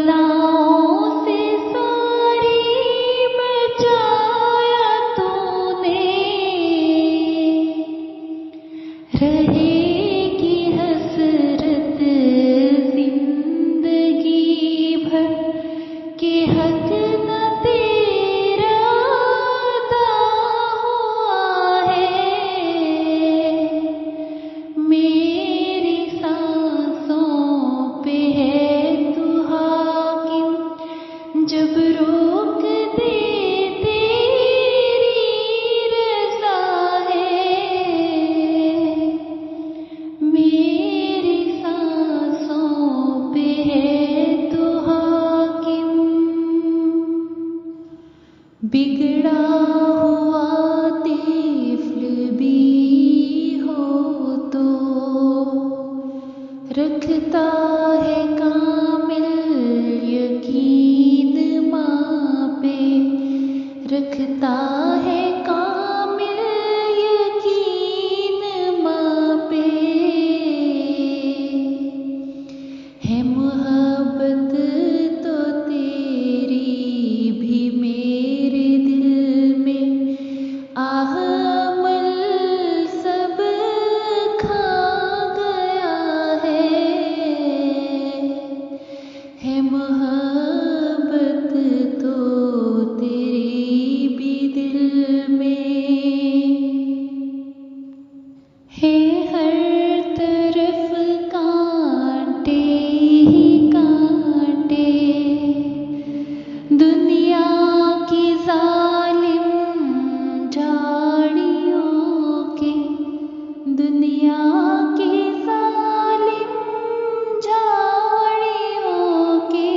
बलाओं से सारी बचाया तूने। रहेगी हसरत जिंदगी भर के हक न तेरा अदा हुआ है। मेरी सांसों पे है तू हाकिम, जब रोक दे तेरी रज़ा है। मेरी सांसों पे है तू हाकिम। बिगड़ा हुआ तिफ़्ल भी हो तो रखता है कामिल यकीन माँ पे। रखता है कामिल यकीन माँ पे। है मोहब्बत तो तेरी भी मेरे दिल में, आह अमल सब खा गया है मोहब्बत तो तेरी भी दिल में। है हर तरफ कांटे ही कांटे, दुनिया की जालिम झाड़ियों के। दुनिया की जालिम झाड़ियों के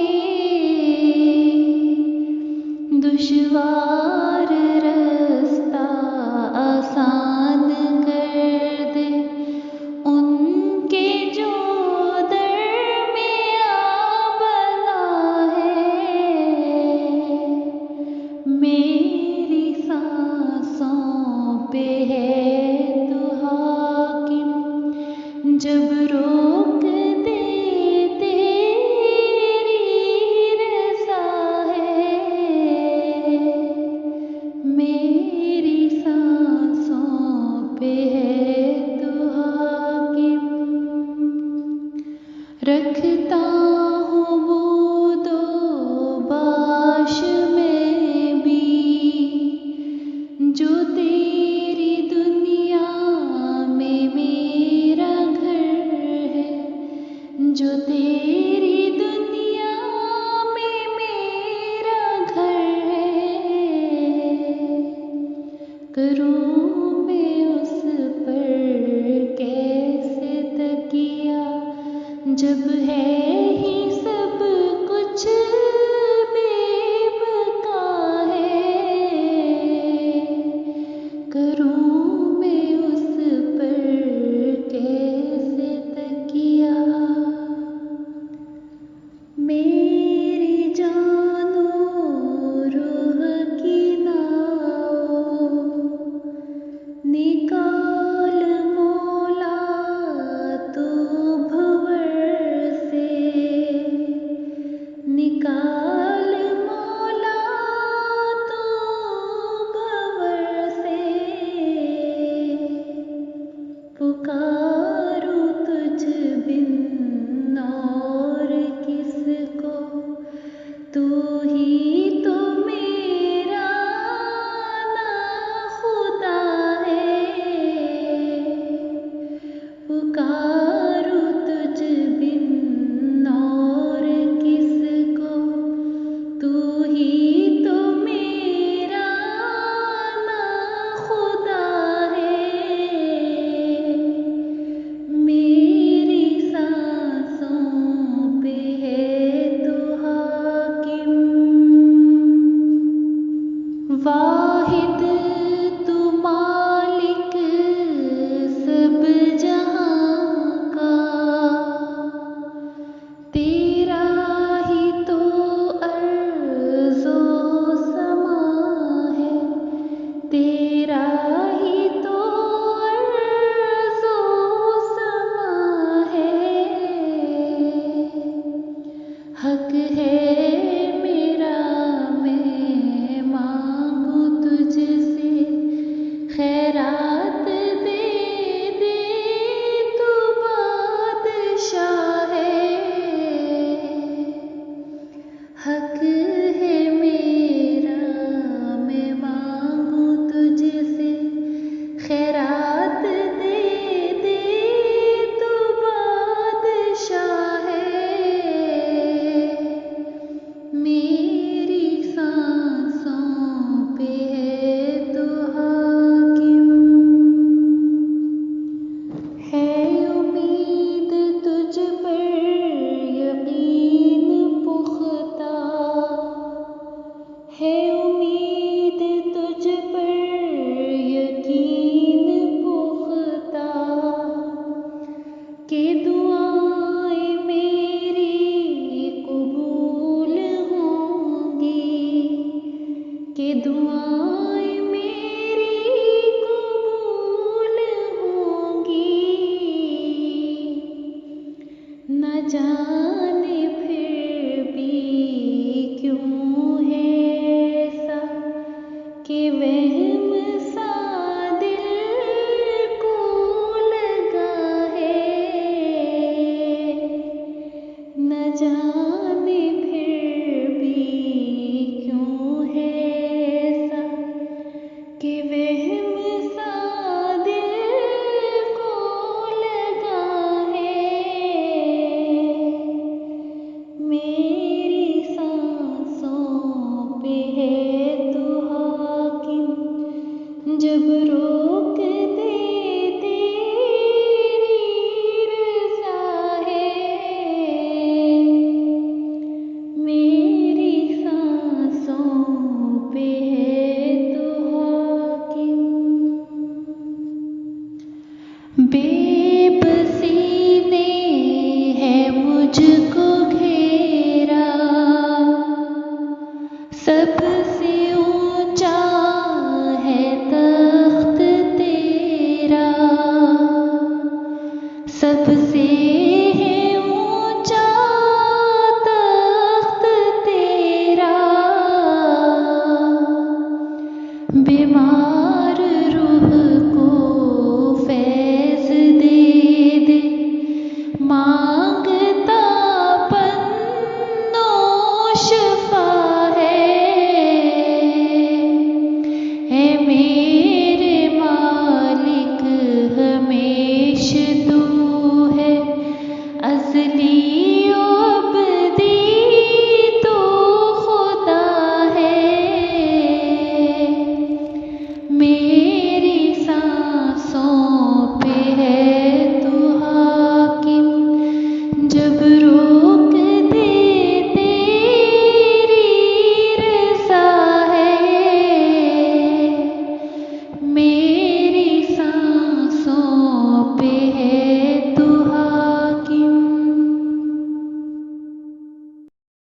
मैं मांगू तुझसे खैरात दे दे, तू बादशाह है। हक है मेरा मैं मांगू तुझसे खैरात दे दे, तू बादशाह है। मेरी सांसों पे है तू हाकिम, है उम्मीद तुझ पर यकीन पुख्ता, है उम्मीद तुझ पर यकीन पुख्ता, कि दुआएं मेरी कबूल होंगी, कि दुआएं मेरी कबूल होंगी। न जाने फिर भी क्यों है ऐसा कि वहम सा दिल को लगा है। न जाने फिर भी क्यों है ऐसा कि वहम सा दिल को लगा है। मेरी सांसों पे है तू हाकिम, जब रोक दे